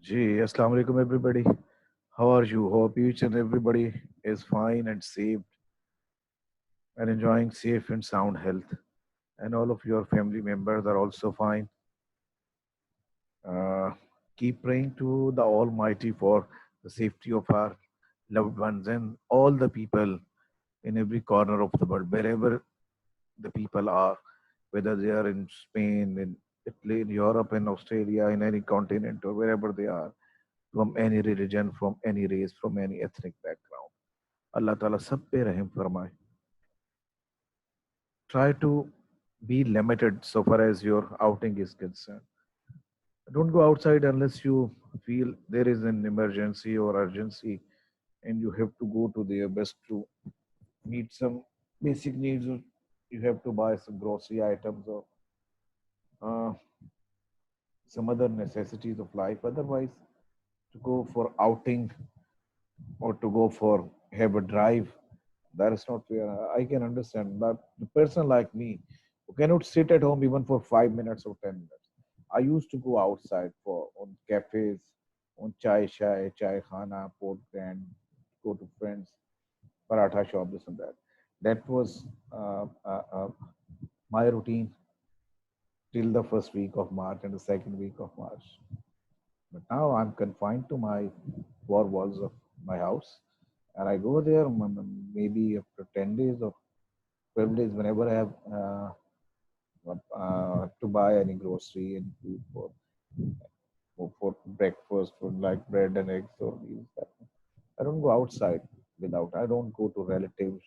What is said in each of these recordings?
Gee, Assalamu alaikum everybody. How are you? Hope each and everybody is fine and safe and enjoying safe and sound health. And all of your family members are also fine. Uh, Keep praying to the Almighty for the safety of our loved ones and all the people in every corner of the world, wherever the people are, whether they are in Spain, in Italy, in Europe, in Australia, in any continent, or wherever they are, from any religion, from any race, from any ethnic background. Allah Ta'ala sab pe rahim farmaye. Try to be limited so far as your outing is concerned. Don't go outside unless you feel there is an emergency or urgency and you have to go to their best to meet some basic needs, or you have to buy some grocery items or uh, some other necessities of life. Otherwise, to go for outing or to go for have a drive, that is not fair. I can understand, but the person like me who cannot sit at home even for 5 minutes or 10 minutes. I used to go outside for on cafes, on chai khana, port grand, go to friends, paratha shop, this and that. That was my routine till the first week of March and the second week of March. But now I'm confined to my four walls of my house, and I go there maybe after 10 days or 12 days whenever I have to buy any grocery and food for breakfast, for like bread and eggs or these. I don't go outside without. I don't go to relatives.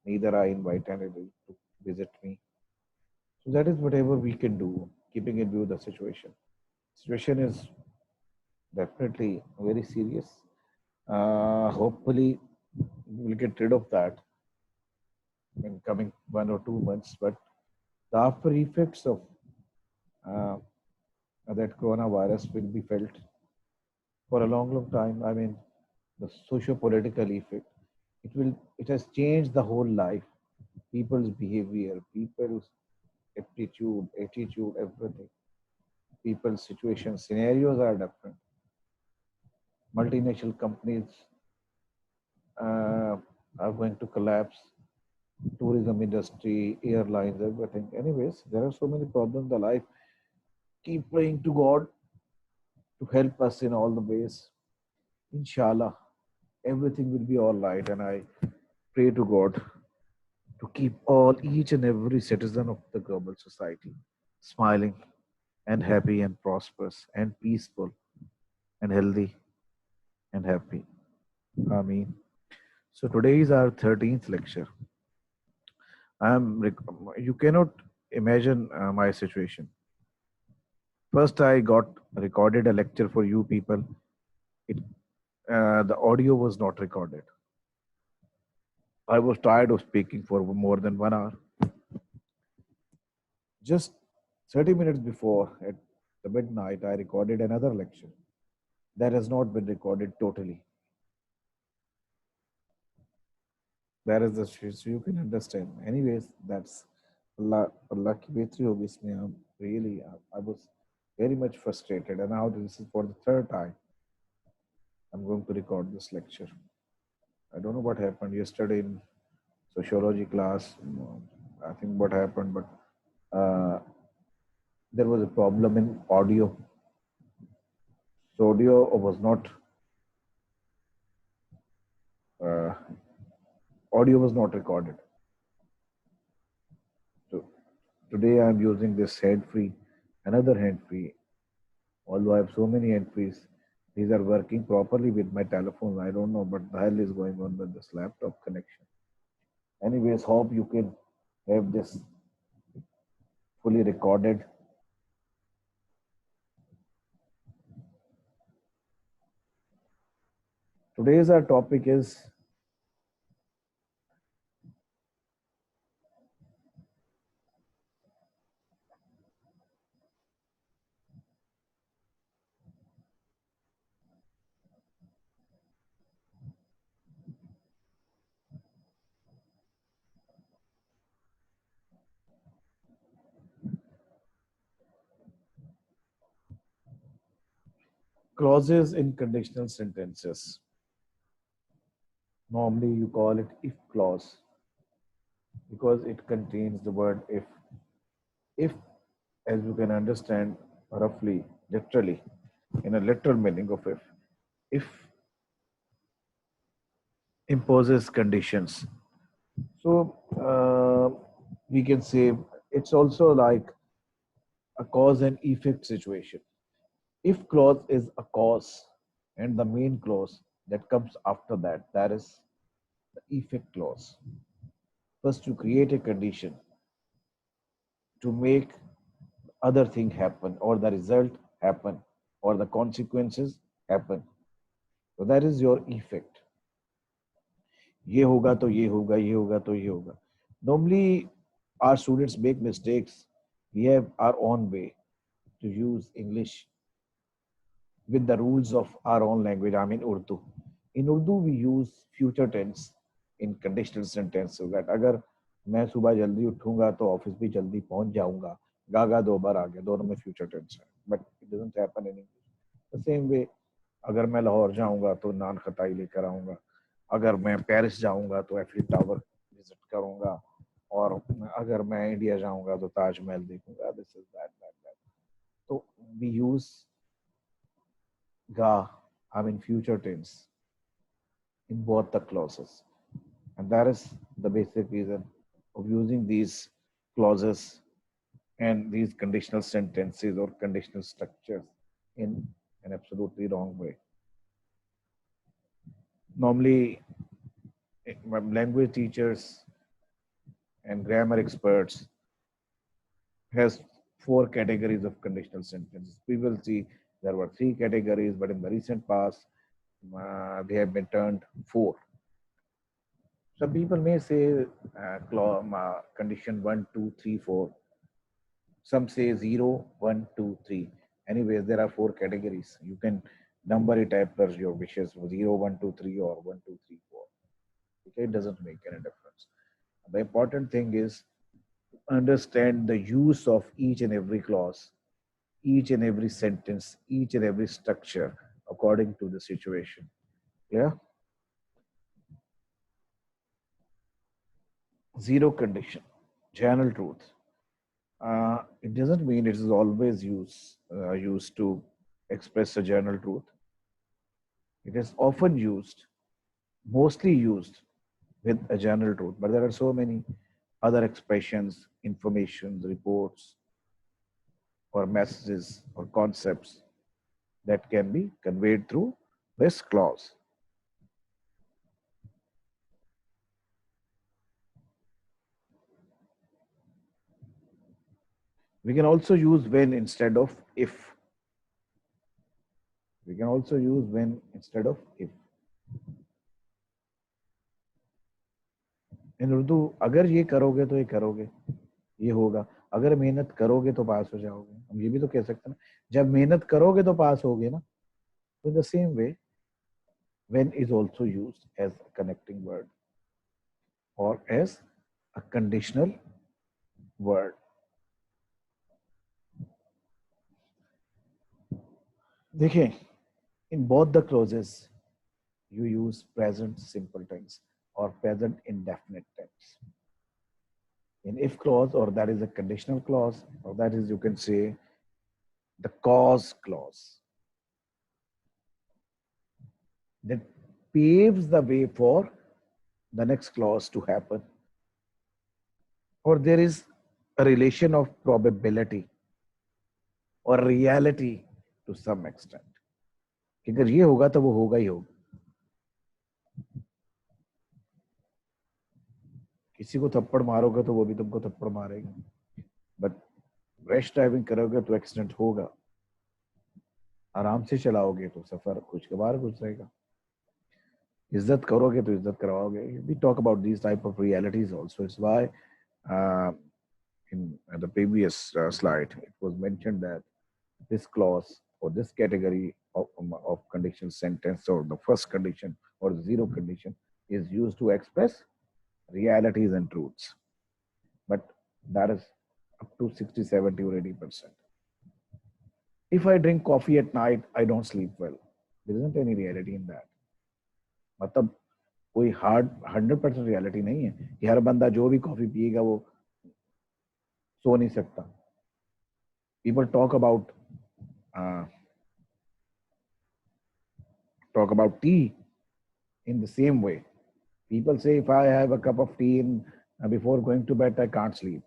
Neither I invite anybody to visit me. So that is whatever we can do, keeping in view the situation. Situation is definitely very serious. Hopefully, we'll get rid of that in coming 1 or 2 months. But the after effects of uh, that coronavirus will be felt for a long, long time. I mean, the socio-political effect. It has changed the whole life, people's behavior, people's attitude, everything. People's situation, scenarios are different. Multinational companies uh, are going to collapse. Tourism industry, airlines, everything. Anyways, there are so many problems. The life keep praying to God to help us in all the ways. Inshallah, everything will be all right. And I pray to God to keep each and every citizen of the global society smiling and happy and prosperous and peaceful and healthy and happy. Ameen. So today is our 13th lecture. You cannot imagine my situation. First, I got recorded a lecture for you people. It The audio was not recorded. I was tired of speaking for more than 1 hour. Just 30 minutes before, at the midnight, I recorded another lecture that has not been recorded totally. That is the so you can understand. Anyways, that's Allah की बेहतरी होगी इसमें हम really I was very much frustrated, and now this is for the third time I'm going to record this lecture. I don't know what happened yesterday in sociology class. I think what happened, but there was a problem in audio. So audio uh, was not recorded. So today I'm using this hand free, another hand free. Although I have so many hand frees, these are working properly with my telephone. I don't know, but the hell is going on with this laptop connection. Anyways, hope you can have this fully recorded. Today's our topic is Clauses in conditional sentences. Normally you call it if clause because it contains the word if. If, as you can understand roughly, literally, in a literal meaning of if imposes conditions. So we can say it's also like a cause and effect situation. If clause is a cause and the main clause that comes after that, that is the effect clause. First, you create a condition to make other thing happen or the result happen or the consequences happen. So that is your effect. ये होगा तो ये होगा, ये होगा तो ये होगा. Normally, our students make mistakes. We have our own way to use English with the rules of our own language. I mean Urdu. In Urdu, we use future tense in conditional sentences. That अगर मैं सुबह जल्दी उठूंगा तो office भी जल्दी पहुंच जाऊंगा. गागा दो बार आ गया, दोनों में future tense है. But it doesn't happen in English. The same way, अगर मैं लाहौर जाऊंगा तो नान खटाई लेकर आऊंगा. अगर मैं पेरिस जाऊंगा तो एफिल टावर विजिट करूंगा. और अगर मैं इंडिया जाऊंगा तो ताजमहल देखूंगा. This is that. तो we use ga, I mean future tense in both the clauses. And that is the basic reason of using these clauses and these conditional sentences or conditional structures in an absolutely wrong way. Normally, language teachers and grammar experts has four categories of conditional sentences. We will see there were three categories, but in the recent past, they have been turned four. Some people may say condition 1, 2, 3, 4. Some say 0, 1, 2, 3. Anyways, there are four categories. You can number it as per your wishes 0, 1, 2, 3, or 1, 2, 3, 4. Okay, it doesn't make any difference. The important thing is understand the use of each and every clause, each and every sentence, each and every structure according to the situation. Yeah. Zero condition, general truth. It doesn't mean it is always used to express a general truth. It is often used, mostly used with a general truth, but there are so many other expressions, information, reports, or messages or concepts that can be conveyed through this clause. We can also use when instead of if. We can also use when instead of if. इन उर्दू अगर ये करोगे तो ये करोगे, ये होगा. अगर मेहनत करोगे तो पास हो जाओगे. हम ये भी तो कह सकते हैं ना, जब मेहनत करोगे तो पास होगे ना. तो the same way when is also used as a connecting word or as a conditional word. देखिए, in both the clauses you use present simple tense or present indefinite tense. In if clause, or that is a conditional clause, or that is you can say the cause clause, that paves the way for the next clause to happen, or there is a relation of probability or reality to some extent कि अगर ये होगा तो वो होगा ही होगा. किसी को थप्पड़ मारोगे तो वो भी तुमको थप्पड़ मारेगा. बट रैश ड्राइविंग करोगे तो एक्सीडेंट होगा. आराम से चलाओगे तो सफर खुशगवार गुजरेगा. इज्जत करोगे तो इज्जत करवाओगे. We talk about these type of realities also. It's why in the previous slide it was mentioned that this clause or this category of conditional sentence or the first condition or zero condition is used to express realities and truths, but that is up to 60, 70 or 80%. If I drink coffee at night, I don't sleep well. There isn't any reality in that. मतलब कोई hard 100% reality नहीं है कि हर बंदा जो भी coffee पिएगा वो सो नहीं सकता. People uh, talk about tea in the same way. People say if I have a cup of tea before going to bed, I can't sleep.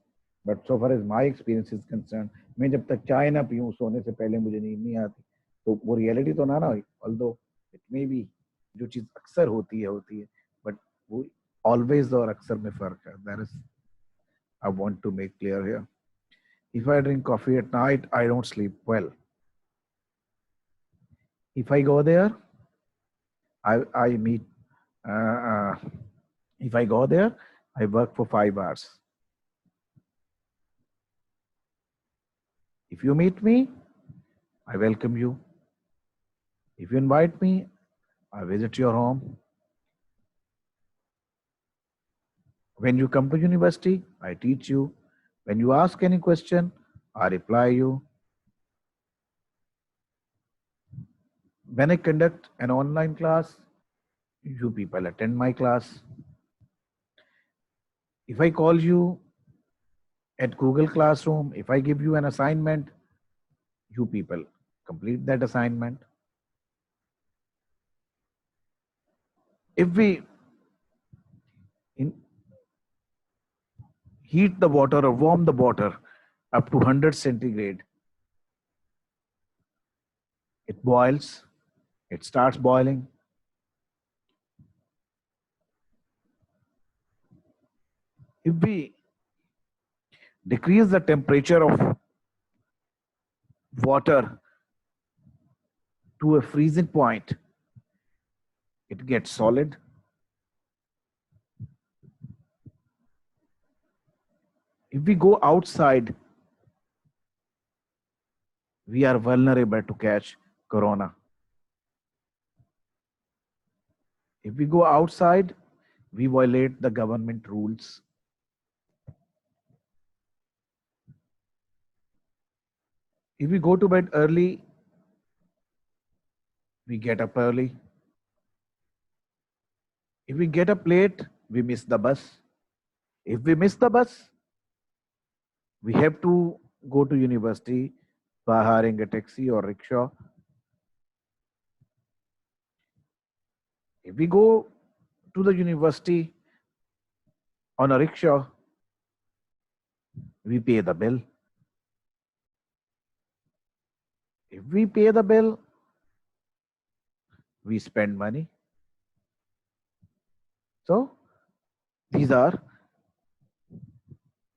But so far as my experience is concerned, मैं जब तक चाय ना पीऊँ सोने से पहले मुझे नींद नहीं आती. तो वो रियलिटी तो ना हुई. Although it may be जो चीज अक्सर होती है, but वो always और अक्सर में फर्क है. That is I want to make clear here. If I drink coffee at night, I don't sleep well. If I go there, I meet. Uh, uh, if I go there, I work for 5 hours. If you meet me, I welcome you. If you invite me, I visit your home. When you come to university, I teach you. When you ask any question, I reply you. When I conduct an online class, you people attend my class. If I call you at Google Classroom, if I give you an assignment, you people complete that assignment. If we heat the water or warm the water up to 100 centigrade, it boils, it starts boiling. If we decrease the temperature of water to a freezing point, it gets solid. If we go outside, we are vulnerable to catch corona. If we go outside, we violate the government rules. If we go to bed early, we get up early. If we get up late, we miss the bus. If we miss the bus, we have to go to university by hiring a taxi or rickshaw. If we go to the university on a rickshaw, we pay the bill. If we pay the bill, we spend money. So these are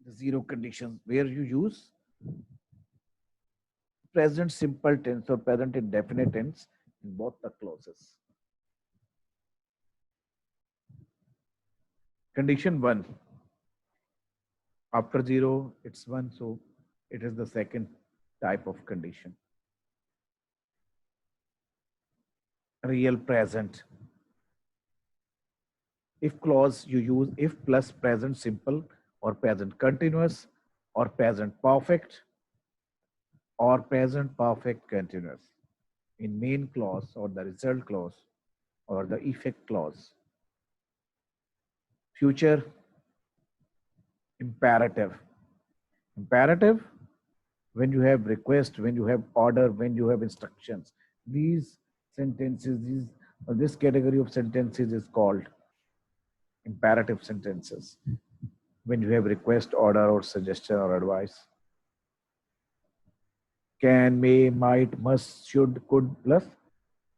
the zero conditions where you use present simple tense or present indefinite tense in both the clauses. Condition 1. After 0, it's 1, so it is the second type of condition. Real present. If clause, you use if plus present simple or present continuous or present perfect or present perfect continuous in main clause or the result clause or the effect clause. Future imperative. Imperative when you have request, when you have order, when you have instructions. These sentences, this category of sentences is called imperative sentences. When you have request, order, or suggestion or advice. Can, may, might, must, should, could plus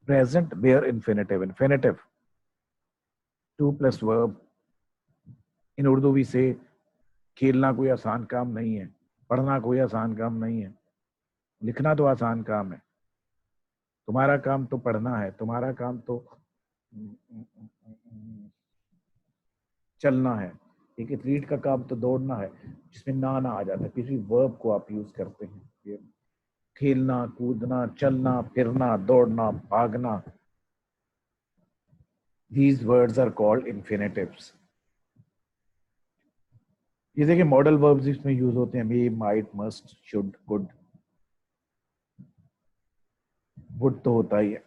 present bare infinitive. Infinitive 2 plus verb. In Urdu we say खेलना कोई आसान काम नहीं है, पढ़ना कोई आसान काम नहीं है, लिखना तो आसान काम है, तुम्हारा काम तो पढ़ना है, तुम्हारा काम तो चलना है, एक एथलीट का काम तो दौड़ना है, जिसमें ना आ जाता है, किसी वर्ब को आप यूज करते हैं. खेलना, कूदना, चलना, फिरना, दौड़ना, भागना. These words are called infinitives. ये देखिए मॉडल वर्ब्स इसमें यूज होते हैं, may, might, must, should, could. would तो होता ही है.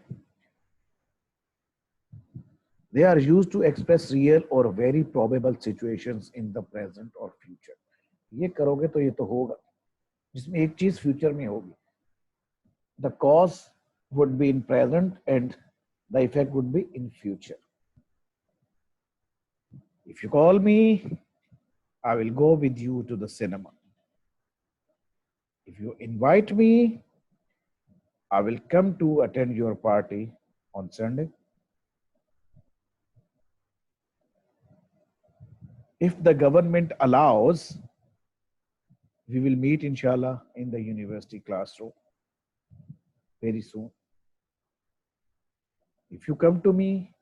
They are used to express real or very probable situations in the present or future. ये करोगे तो ये तो होगा, जिसमें एक चीज फ्यूचर में होगी. The cause would be in present and the effect would be in future. If you call me, I will go with you to the cinema. If you invite me, I will come to attend your party on Sunday. If the government allows, we will meet inshallah in the university classroom very soon. If you come to me,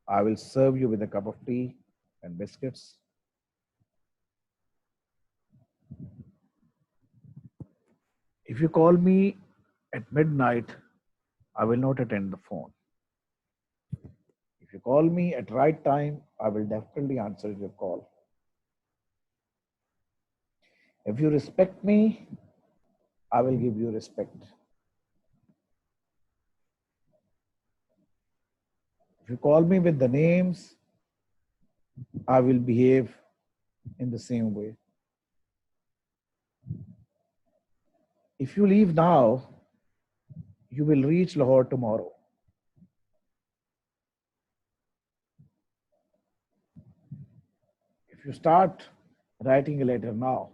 I will serve you with a cup of tea and biscuits. If you call me at midnight, I will not attend the phone. If you call me at right time, I will definitely answer your call. If you respect me, I will give you respect. If you call me with the names, I will behave in the same way. If you leave now, you will reach Lahore tomorrow. If you start writing a letter now,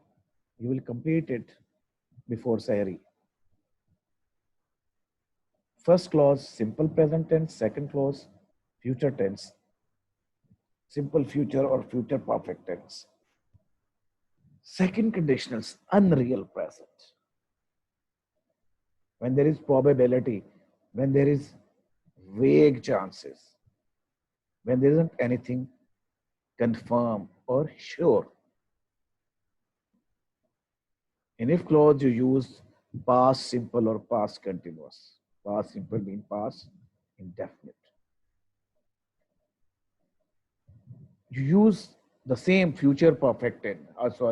you will complete it before Sahari. First clause, simple present tense. Second clause, future tense. Simple future or future perfect tense. Second conditionals, unreal present. When there is probability, when there is vague chances, when there isn't anything confirmed or sure. In if clause, you use past simple or past continuous. Past simple means past indefinite. You use the same future perfect tense,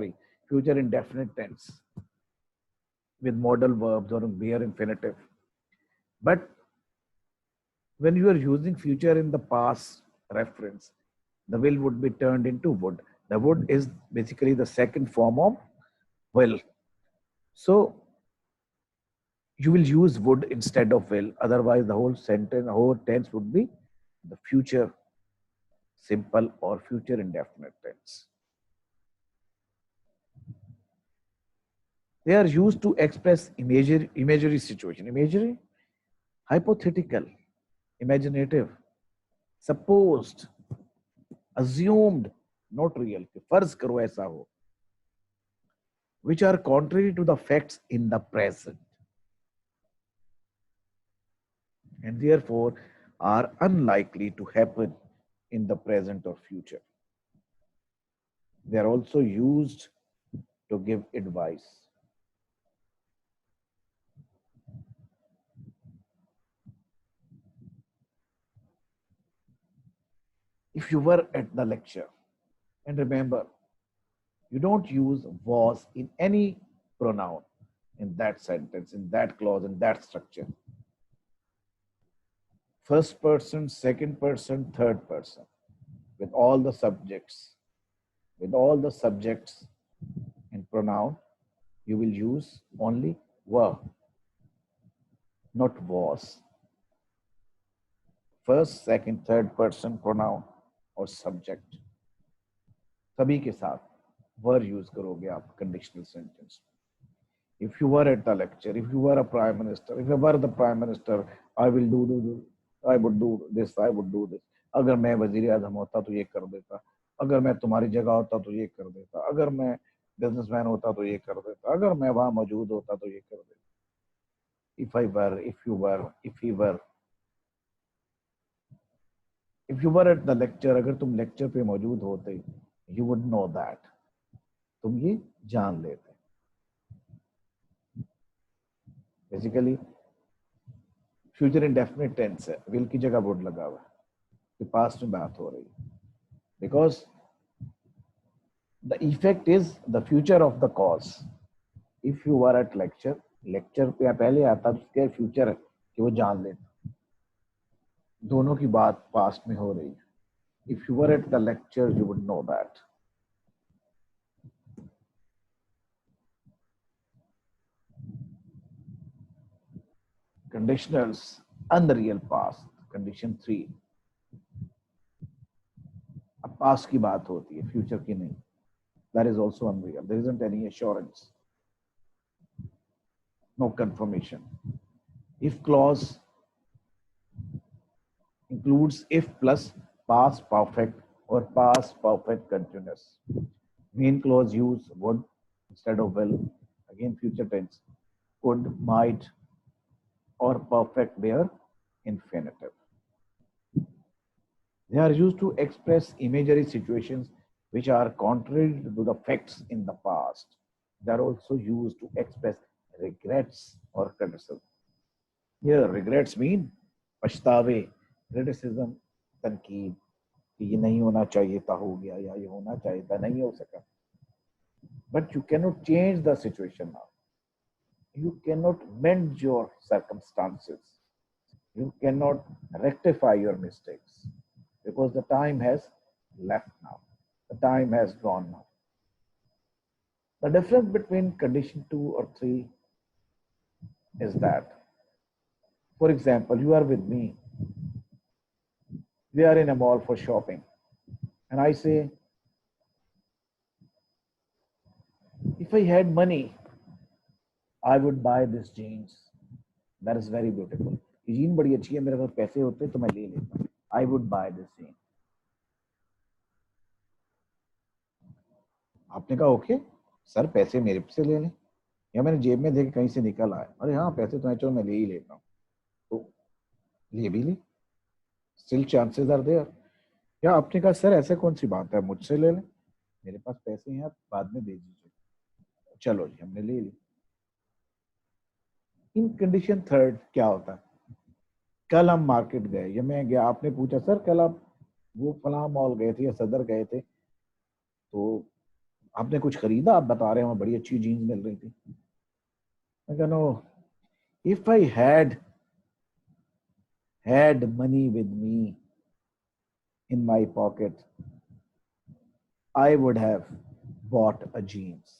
future indefinite tense with modal verbs or bare infinitive. But when you are using future in the past reference, the will would be turned into would. The would is basically the second form of will. So you will use would instead of will. Otherwise, the whole sentence, the whole tense would be the future simple or future indefinite tense. They are used to express imagery situation. Imagery, hypothetical, imaginative, supposed, assumed, not real. फर्ज करो ऐसा हो. Which are contrary to the facts in the present and therefore are unlikely to happen in the present or future. They are also used to give advice. If you were at the lecture, and remember, you don't use was in any pronoun in that sentence, in that clause, in that structure. First person, second person, third person, with all the subjects. With all the subjects in pronoun, you will use only were, not was. First, second, third person pronoun और subject सभी के साथ were use करोगे आप conditional sentence. If you were at the lecture, if you were a prime minister, if you were the prime minister, I will I would do this, I would do this. अगर मैं वजीर आजम होता तो ये कर देता. अगर मैं तुम्हारी जगह होता तो ये कर देता. अगर मैं बिजनेसमैन होता तो ये कर देता. अगर मैं वहां मौजूद होता तो ये कर देता. If I were, if you were, if he were. If you were at the lecture, अगर तुम lecture पे मौजूद होते, you would know that. तुम ये जान लेते. Basically, future indefinite tense है. Will की जगह would लगा हुआ है. कि past में बात हो रही है. Because the effect is the future of the cause. If you were at lecture पे पहले आता तो उसके future है. कि वो जान लेता। दोनों की बात पास्ट में हो रही है. If you were at the lecture you would know that. Conditionals, unreal past. Condition 3. अब पास्ट की बात होती है, फ्यूचर की नहीं. That is also unreal. There isn't any assurance, no confirmation. If clause includes if plus past perfect or past perfect continuous. Main clause use would instead of will. Again, future tense. Could, might, or perfect their infinitive. They are used to express imaginary situations which are contrary to the facts in the past. They are also used to express regrets or criticism. Here, regrets mean पछतावे, criticism, तनकीद कि ये नहीं होना चाहिए था हो गया या ये होना चाहिए था नहीं हो सका. But you cannot change the situation now. You cannot mend your circumstances. You cannot rectify your mistakes because the time has left now. The time has gone now. The difference between condition 2 or 3 is that, for example, you are with me. We are in a mall for shopping. And I say, if I had money, I would buy this jeans. That is very beautiful. ये gene बड़ी अच्छी है, मेरे पास पैसे होते तो मैं ले लेता. I would buy this jean. आपने कहा ओके सर पैसे मेरे से ले लें या मैंने जेब में देखे कहीं से निकल आए, अरे हाँ पैसे तो हैं चलो मैं ले ही लेता हूँ, तो ले भी ली. Still chances are there. या आपने कहा सर ऐसे कौन सी बात है मुझसे ले लें, मेरे पास पैसे हैं आप बाद में दे दीजिए, चलो जी हमने ले ली. इन कंडीशन थर्ड क्या होता है, कल हम मार्केट गए या मैं गया, आपने पूछा सर कल आप वो फला मॉल गए थे या सदर गए थे तो आपने कुछ खरीदा, आप बता रहे हो बड़ी अच्छी जीन्स मिल रही थी. मैं कहा no, if I had money with me in my pocket, I would have bought a jeans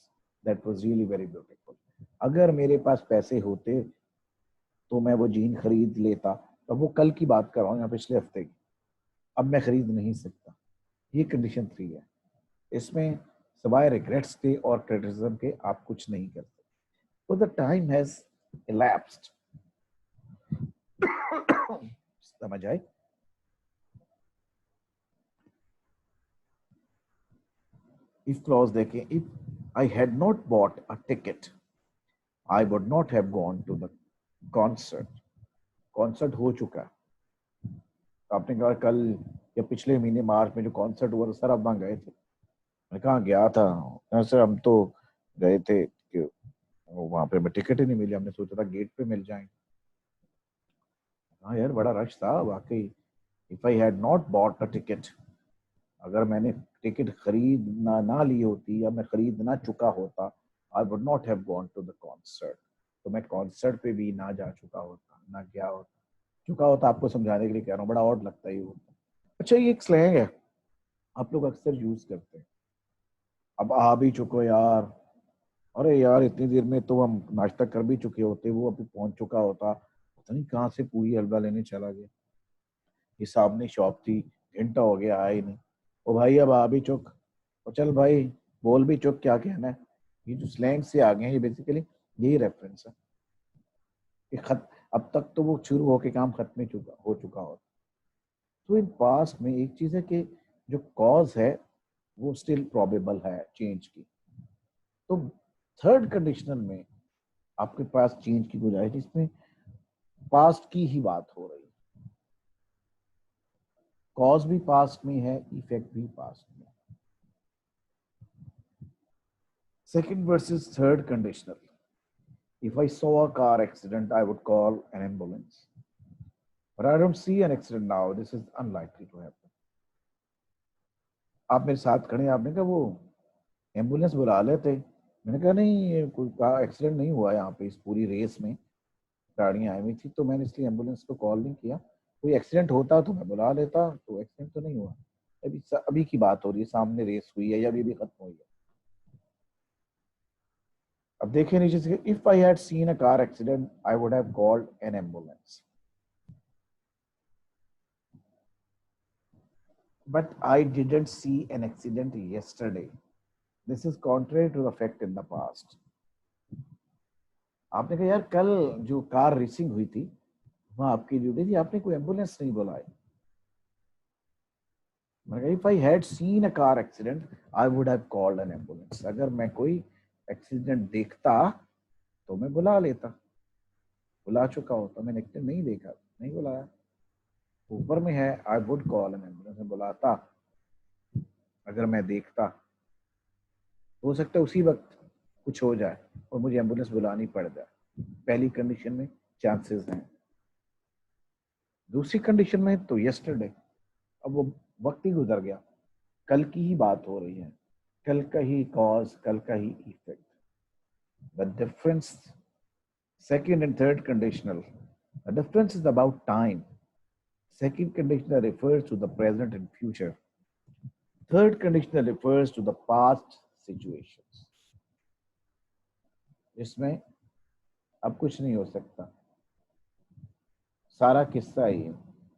that was really very beautiful. अगर मेरे पास पैसे होते तो मैं वो जीन खरीद लेता. तो वो कल की बात कर रहा हूँ या पिछले हफ्ते की, अब मैं खरीद नहीं सकता. ये कंडीशन 3 है. इसमें सिवाय रिग्रेट्स के और क्रिटिसिज्म के आप कुछ नहीं कर सकते. तो द टाइम हैज elapsed. समझ आए. इफ क्लॉज देखें, if I had not bought a ticket I would not have gone to the concert. Concert हो चुका है. आपने कहा कल या पिछले महीने मार्च में जो कॉन्सर्ट हुआ था सर आप वहां गए थे, मैं कहा गया था सर हम तो गए थे कि वहां पे हमें टिकट ही नहीं मिली, हमने सोचा था गेट पे मिल जाएंगे. हाँ यार बड़ा रश था वाकई. If I had not bought a ticket, अगर मैंने टिकट खरीद ना ली होती या मैं खरीद ना चुका होता, I would not have gone to the concert. तो मैं कॉन्सर्ट पे भी ना जा चुका होता, ना गया होता. चुका होता आपको समझाने के लिए कह रहा हूँ, बड़ा ऑड लगता है ये वो. अच्छा ये एक स्लैंग है आप लोग अक्सर यूज करते हैं, अब आ भी चुको यार, अरे यार इतनी देर में तो हम नाश्ता कर भी चुके होते, वो अभी पहुंच चुका होता, पता नहीं कहाँ से पूरी हलवा लेने चला गया, ये सामने शॉप थी, घंटा हो गया आया ही नहीं. ओ भाई अब आ भी चुक, और चल भाई बोल भी चुक क्या कहना है. ये जो स्लैंग से आ गए हैं ये बेसिकली यही रेफरेंस है कि खत अब तक तो वो शुरू होके काम खत्म हो चुका हो. तो इन पास्ट में एक चीज है कि जो कॉज है वो स्टिल प्रोबेबल है चेंज की. तो थर्ड कंडीशनल में आपके पास चेंज की गुंजाइश, जिसमें पास्ट की ही बात हो रही है, कॉज भी पास्ट में है, इफेक्ट भी पास्ट में. Second versus third conditional. If I saw a car accident, I would call an ambulance. But I don't see an accident now. This is unlikely to happen. आप मेरे साथ खड़े हैं, आपने कहा वो एम्बुलेंस बुला लेते, मैंने कहा नहीं कोई एक्सीडेंट नहीं हुआ यहाँ पे इस पूरी रेस में. गाड़ियां आई हुई थी, तो मैंने इसलिए एम्बुलेंस को कॉल नहीं किया। कोई एक्सीडेंट होता तो मैं बुला लेता, तो एक्सीडेंट तो नहीं हुआ। अभी की बात हो रही है, सामने रेस हुई है या अभी भी खत्म हुई है। अब देखिए नीचे से, if I had seen a car accident I would have called an ambulance, but I didn't see an accident yesterday. This is contrary to the fact in the past. आपने कहा यार कल जो कार रेसिंग हुई थी वहां आपकी duty थी, आपने कोई एम्बुलेंस नहीं बुलाई। मैंने कहा if I had seen a car accident I would have called an ambulance. अगर मैं कोई एक्सीडेंट देखता तो मैं बुला लेता, बुला चुका होता। मैंने एक्सीडेंट नहीं देखा, नहीं बुलाया। ऊपर में है I would call N ambulance, में बुलाता अगर मैं देखता। हो सकता है उसी वक्त कुछ हो जाए और मुझे एम्बुलेंस बुलानी पड़ जाए। पहली कंडीशन में चांसेस हैं, दूसरी कंडीशन में तो यस्टरडे। अब वो वक्त ही गुजर गया, कल की ही बात हो रही है, कल का ही कॉज, कल का ही effect. The difference, second and third conditional, the difference is about time. Second conditional refers to the present and future. Third conditional refers to the past situations. इसमें अब कुछ नहीं हो सकता, सारा किस्सा ही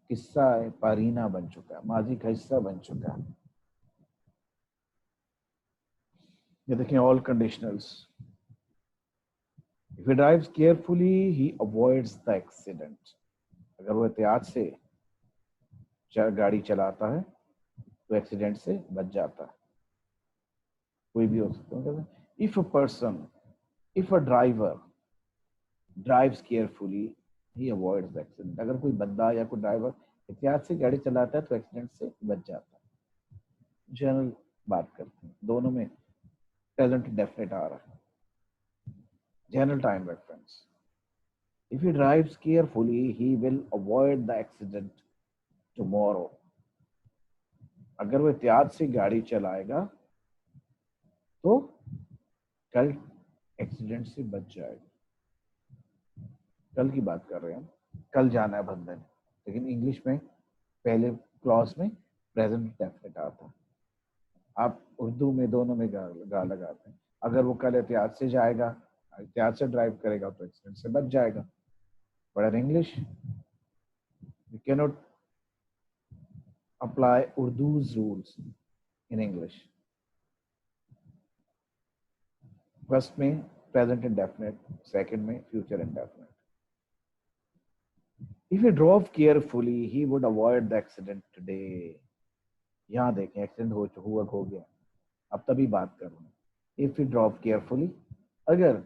किस्सा है, पारीना बन चुका है, माजी का हिस्सा बन चुका है। ये देखें all conditionals. If he drives carefully, he avoids the accident. अगर वो एहतियात से गाड़ी चलाता है तो एक्सीडेंट से बच जाता है। कोई भी हो सकता है। If a person, if a driver drives carefully, he avoids the accident. अगर कोई बंदा या कोई ड्राइवर एहतियात से गाड़ी चलाता है तो एक्सीडेंट से बच जाता है। जनरल बात करते हैं, दोनों में प्रेजेंट डेफिनेट आ रहा है। General time reference. If he drives carefully, he will avoid the accident tomorrow. अगर वो एहतियात से गाड़ी चलाएगा तो कल एक्सीडेंट से बच जाएगा। कल की बात कर रहे हैं, कल जाना है बंदे ने, लेकिन इंग्लिश में पहले क्लॉज में प्रेजेंट डेफिनेट आता है। आप उर्दू में दोनों में गा लगाते हैं। अगर वो कल एहतियात से जाएगा, एहतियात से ड्राइव करेगा तो एक्सीडेंट से बच जाएगा। But in English we can not apply Urdu's rules in English. First में present indefinite, second में future indefinite. If he drove carefully, he would avoid the accident today. यहाँ देखें एक्सीडेंट हो गया, अब तभी बात कर रहा हूँ। If he drove carefully, अगर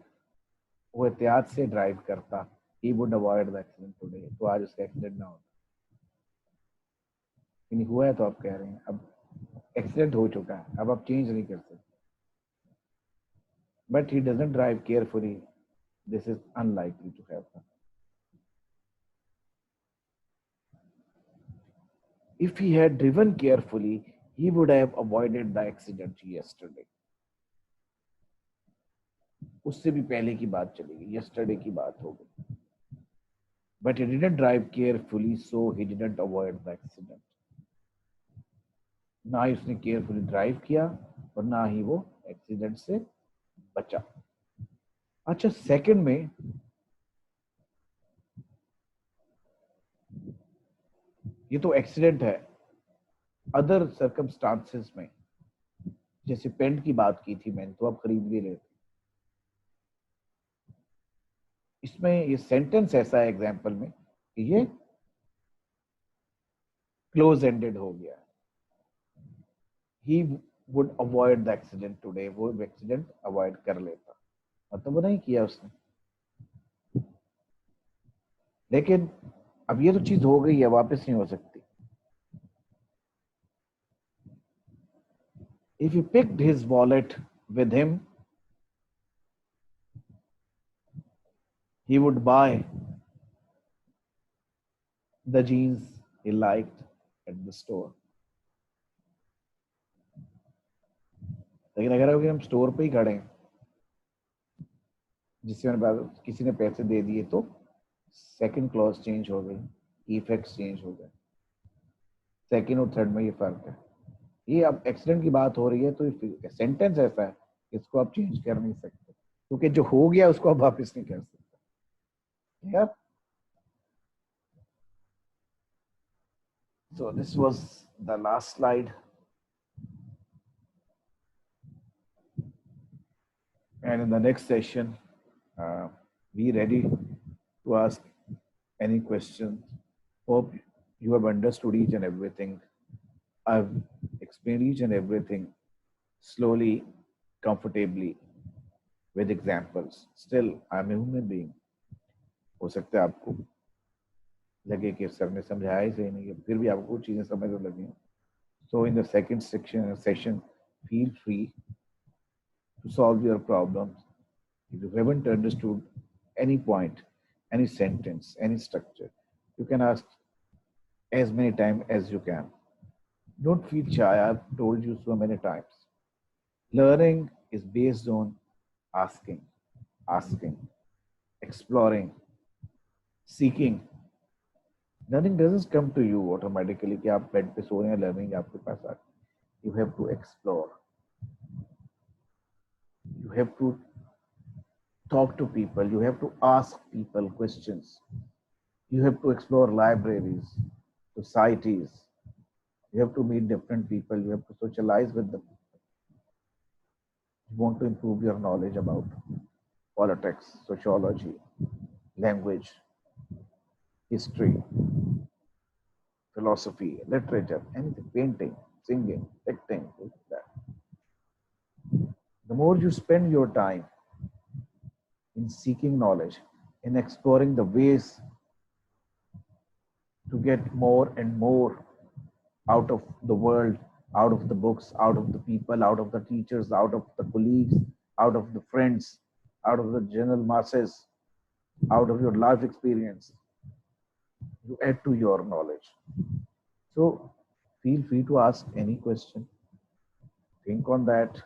वो एहतियात से ड्राइव करता, he would avoid the accident today, तो आज उसका एक्सीडेंट ना होता। नहीं हुआ है तो आप कह रहे हैं, अब एक्सीडेंट हो चुका है, अब आप चेंज नहीं कर सकते। But he doesn't drive carefully, this is unlikely to happen. If he had driven carefully, he would have avoided the accident yesterday. उससे भी पहले की बात चलेगी, yesterday की बात हो गई। But he didn't drive carefully, so he didn't avoid the accident. ना ही उसने केयरफुली ड्राइव किया और ना ही वो एक्सीडेंट से बचा। अच्छा, सेकंड में ये तो एक्सीडेंट है, अदर सर्कमस्टांसेस में जैसे पेंट की बात की थी मैंने, तो आप खरीद भी लेते। इसमें ये सेंटेंस ऐसा है एग्जाम्पल में कि ये क्लोज एंडेड हो गया। He would avoid the accident today, वो एक्सीडेंट अवॉइड कर लेता, मतलब वो नहीं किया उसने। लेकिन अब ये तो चीज हो गई है, वापस नहीं हो सकती। If he picked his wallet with him, he would buy the jeans he liked at the store. लेकिन अगर हम स्टोर पे ही खड़े हैं, जिससे मैंने किसी ने पैसे दे दिए, तो सेकंड क्लॉज चेंज हो गई, इफेक्ट्स चेंज हो गए। सेकंड और थर्ड में ये फर्क है। ये अब एक्सीडेंट की बात हो रही है तो सेंटेंस ऐसा है, इसको आप चेंज कर नहीं सकते, क्योंकि जो हो गया उसको आप वापस नहीं कर सकते। Yep. So this was the last slide, and in the next session, be ready to ask any questions. Hope you have understood each and everything. I've explained each and everything slowly, comfortably, with examples. Still, I'm a human being. हो सकता है आपको लगे कि sir ने समझाया ही सही नहीं है, फिर भी आपको चीजें समझ में लगी। So in the second session, feel free to solve your problems. If you haven't understood any point, any sentence, any structure, you can ask as many times as you can. Don't feel shy. I've told you so many times. Learning is based on asking, asking, exploring, seeking. Learning doesn't come to you automatically कि आप bed पे सो रहे हैं, learning आपके पास आ। You have to explore. You have to talk to people. You have to ask people questions. You have to explore libraries, societies. You have to meet different people. You have to socialize with them. You want to improve your knowledge about politics, sociology, language, history, philosophy, literature, anything, painting, singing, acting, like that. The more you spend your time in seeking knowledge, in exploring the ways to get more and more out of the world, out of the books, out of the people, out of the teachers, out of the colleagues, out of the friends, out of the general masses, out of your life experience, you add to your knowledge. So feel free to ask any question. Think on that.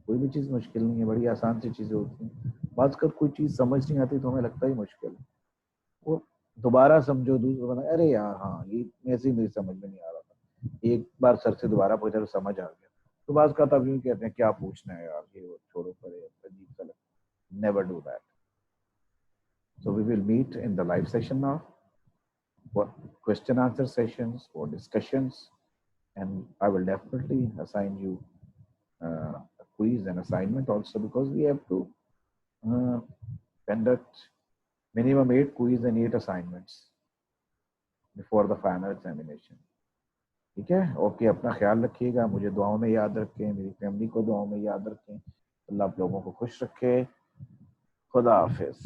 कोई भी चीज़ मुश्किल नहीं है, बड़ी आसान सी चीज़ें होती हैं। बात कर कोई चीज़ समझ नहीं आती तो हमें लगता ही मुश्किल है, वो दोबारा समझो, दूसरा बना, अरे यार हाँ ये ऐसे ही मेरी समझ में नहीं आ रहा था, एक बार सर से दोबारा पूछा तो समझ आ गया। तो बात का तब यूँ कहते हैं क्या पूछना है यार, ये वो छोड़ो परे, अजीब सा लगता। Never do that. So we will meet in the live session now for question answer sessions, for discussions, and I will definitely assign you a quiz and assignment also, because we have to uh, conduct minimum 8 quiz and 8 assignments before the final examination. ठीक है, okay, अपना ख्याल रखिएगा, मुझे दुआओं में याद रखें, मेरी फैमिली को दुआओं में याद रखें, अल्लाह आप लोगों को खुश रखे। खुदा हाफिज।